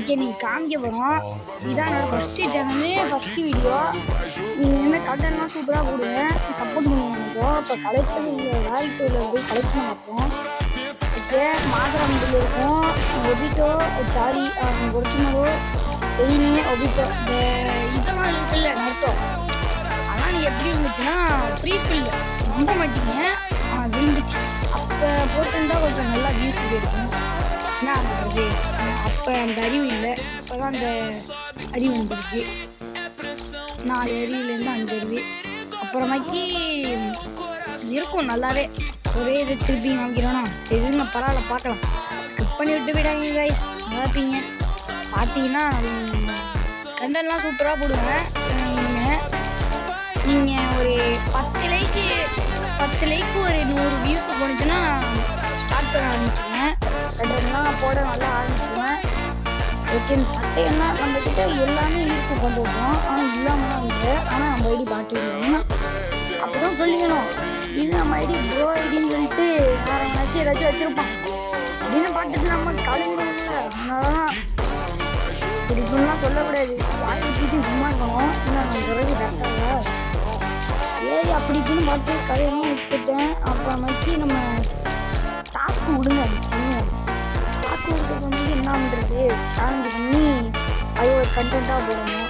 Okay நீ காமிக்க போகிறோம். இதான் என்னோடய ஃபஸ்ட்டு சேனலு, ஃபஸ்ட்டு வீடியோ. நீங்கள் என்ன கண்டென்ட்லாம் சூப்பராக கொடுங்க, சப்போர்ட் பண்ணுங்க. இப்போ கலெக்ஷன் இங்கே வேலைக்கு போய் கலெக்ஷன் பார்ப்போம். ஓகே மாதரம்பில் இருக்கும் ஒபிட்டோ சாரி ஒரிஜினலோ பெயினு ஒபிட்டோ இந்த இதெல்லாம் இருக்குல்ல நட்டோம். ஆனால் நீ எப்படி இருந்துச்சுன்னா ஃப்ரீ ஃபில் நம்ப மாட்டீங்க விழுந்துச்சு. அப்போ போட்டுருந்தா கொஞ்சம் நல்லா வியூஸ் இருக்கும். என்ன பண்ணுறது, அப்போ அந்த அறிவு இல்லை, இப்போ தான் அந்த அறிவு வந்துருக்கு. 4 அறிவுலேருந்து 5 அறிவு அப்புறமாக்கி இருக்கும் நல்லாவே. ஒரே இது திருப்பி வாங்கிக்கிறோன்னா சரி இருங்க பரவாயில்ல பார்க்கலாம். ஸ்கிப் பண்ணி விட்டு விடாங்க கைஸ், நல்லா இருப்பீங்க. பார்த்தீங்கன்னா கண்டென்ட்லாம் சூப்பராக போடுங்க. இனிமேல் நீங்கள் ஒரு 10 லைக்கு ஒரு 100 வியூஸ் போனுச்சுன்னா ஸ்டார்ட் பண்ண ஆரம்பிச்சுருவேன். கண்டென்ட்லாம் போட நல்லா ஆரம்பிச்சுருவேன். ஓகே இந்த சட்டையெல்லாம் நம்மக்கிட்ட எல்லாமே இருக்கும் கொண்டு வருவோம். ஆனால் இல்லாமல் இல்லை, ஆனால் நம்ம ஐடி பார்த்துருவோம். அப்போ தான் சொல்லிக்கணும் இது நம்ம ஐடி ப்ரோ ஐடின்னு சொல்லிட்டு வேறு எங்கேயாச்சும் ஏதாச்சும் வச்சுருப்பான் அப்படின்னு பார்த்துட்டு நம்ம கலந்துருவோம்ல. அதனால இப்படி இப்படிலாம் சொல்லக்கூடாது, வாய் ஊற்றிட்டு சும்மா இருக்கணும். இன்னும் நம்ம பிறகு கரெக்டாக சரி அப்படி இப்படின்னு பார்த்து கதையெல்லாம் விட்டுட்டேன். அப்புறமேட்டு நம்ம டாஸ்க்கு விடுங்க, அது பண்ணுவோம். டாஸ்க்கு விடுறது என்ன பண்ணுறது, சேலஞ்சு பண்ணி அது ஒரு கண்டென்ட்டாக போடணும்.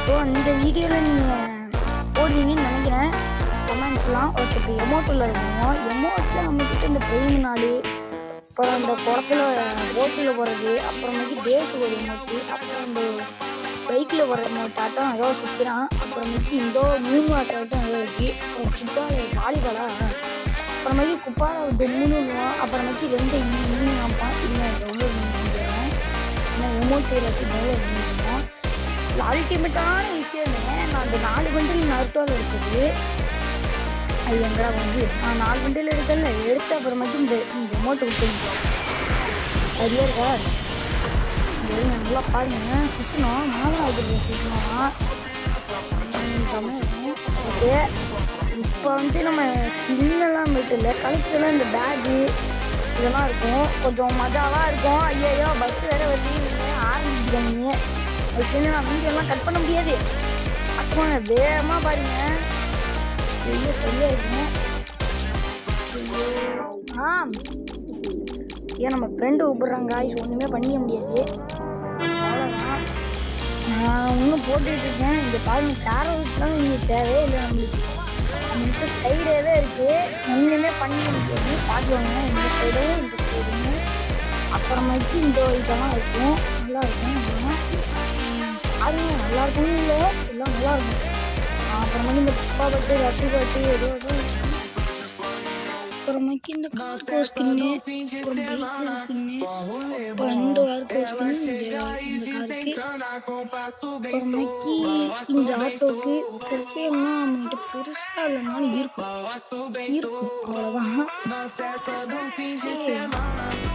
ஸோ அந்த வீடியோவில் நீங்கள் போடுவீங்கன்னு நினைக்கிறேன். கமெண்ட்ஸ்லாம் ஓகே. இப்போ எமௌண்ட்டில் இருக்கணும். எமௌண்ட்டில் நம்மக்கிட்ட இந்த ட்ரெயின் நாள், அப்புறம் இந்த குளத்துல போட்டில் போகிறது, அப்புறமேட்டு டேஸ் ஒரு எமௌண்ட்டு, அப்புறம் இந்த பைக்கில் போகிற எமௌண்ட்டாட்டம் ஏதோ சுற்றுறான், அப்புறமேட்டு இந்த 3 ஆட்டம் ஏதோ இருக்குது, அப்புறம் குப்பால வாலிபாலா, அப்புறமேட்டு குப்பால 3 அப்புறமேட்டு 2 ஈவினிங் ஆப்பான். இன்னும் டவுன்லோட் பண்ணிடுறேன். இன்னும் எமௌண்ட் எல்லாத்தையும் டவுன்லோட் பண்ணிடுறோம். இல்லை அல்டிமேட்டான விஷயமே நான் அந்த 4 பண்டில் நருட்டோவில் இருக்குது. அது எங்கடா வந்து நான் 4 பண்டில் எடுத்தல எடுத்த அப்புறமேட்டு இந்த அமௌண்ட்டு கொடுத்துருக்கோம். சரியா இருக்கா நல்லா பாருங்க. சுற்றணும் மாதம் சுற்றணும் ஓகே. இப்போ வந்து நம்ம ஸ்கின்னெல்லாம் போயிட்டு இல்லை, கழுச்செல்லாம் இந்த பேகு இதெல்லாம் இருக்கும், கொஞ்சம் மஜாவாக இருக்கும். ஐயோ பஸ் வேறு வந்து ஆரம்பிக்கிறாங்க. அதுக்கு நான் வீடியோலாம் கட் பண்ண முடியாது. அப்புறம் வேகமாக பாருங்க பெரிய சரியாக இருக்கும். ஏன் நம்ம ஃப்ரெண்டு கூப்பிட்றாங்க காய்ஸ், ஒன்றுமே பண்ணிக்க முடியாது. அவ்வளோதான் நான் இன்னும் போட்டுட்ருக்கேன். இந்த பாருங்க கேரட்லாம் இங்கே தேவையே இல்லை நம்மளுக்கு. நம்மளுக்கு ஸ்டைடாகவே இருக்குது, ஒன்றுமே பண்ணிக்க முடியாது. பார்த்துவாங்க இந்த ஸ்டைடு இந்த ஸ்டைடுன்னு. அப்புறமேட்டு இந்த இதெல்லாம் இருக்கும், நல்லா இருக்கும். பாருங்க நல்லாயிருக்கும் இல்லை எல்லாம் நல்லாயிருக்கும். அப்புறமேட்டு இந்த குப்பா பட்டு ரசி பட்டு ஏதோ அப்புறமேட்டு இந்த கார்கோ ஸ்கின்னு, அப்புறம் பைக்கில் ஸ்கின்னு, அப்புறம் இந்த கார்கோ ஸ்கின்னு, இந்த காருக்கு, அப்புறமேட்டு இந்த ஆட்டோவுக்கு எல்லாம் நம்மகிட்ட பெருசாக இல்லைனாலும் இருக்கும் அவ்வளோதான்.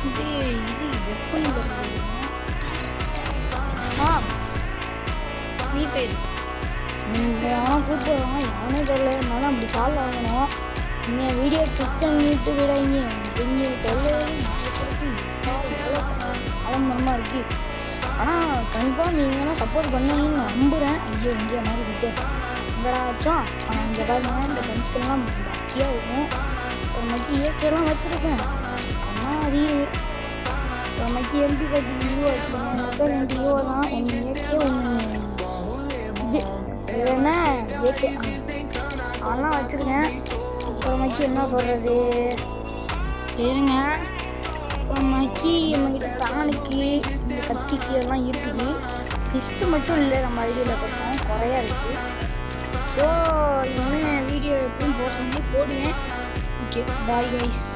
இது வெப்பன் ஃப்ரீ ஃபயர் ஆனால் கூப்பிடுவாங்க யானே தெரியல. இருந்தாலும் அப்படி கால் வாங்கணும். நீங்கள் வீடியோ கிளிக் பண்ணிட்டு விடாங்க அப்படிங்கிற தொல்லை ஆலம்பரமாக இருக்குது. ஆனால் கன்ஃபார்ம் நீங்களாம் சப்போர்ட் பண்ணுவீங்கன்னு நம்புகிறேன். ஐயோ இந்தியா மாதிரி விட்டு எங்கடாச்சும் ஆனால் இங்கே பாருங்க இந்த கன்ஸ்கெல்லாம் பாக்கியாக இருக்கும். ஒரு மக்கி இயற்கையெல்லாம் வச்சுருக்கேன். ஆனால் அது ஒரு மக்கி எம்பி பற்றி ஈவோ வச்சுருக்கேன். 2 ஈவோ தான், 1 இயற்கை 1 இது இல்லைன்னா இயற்கை அதெல்லாம் வச்சுருக்கேன். அப்புறமாக்கி என்ன சொல்கிறது இருங்க. அப்புறமாக்கி நம்மக்கிட்ட தானுக்கு இந்த கத்திக்கு எல்லாம் இருக்குது. ஃபிஸ்ட்டு மட்டும் இல்லை நம்ம ஐடியாவில் பார்த்தோம் குறையா இருக்குது. ஸோ இன்னும் வீடியோ எப்படியும் போடுங்க. Okay bye guys.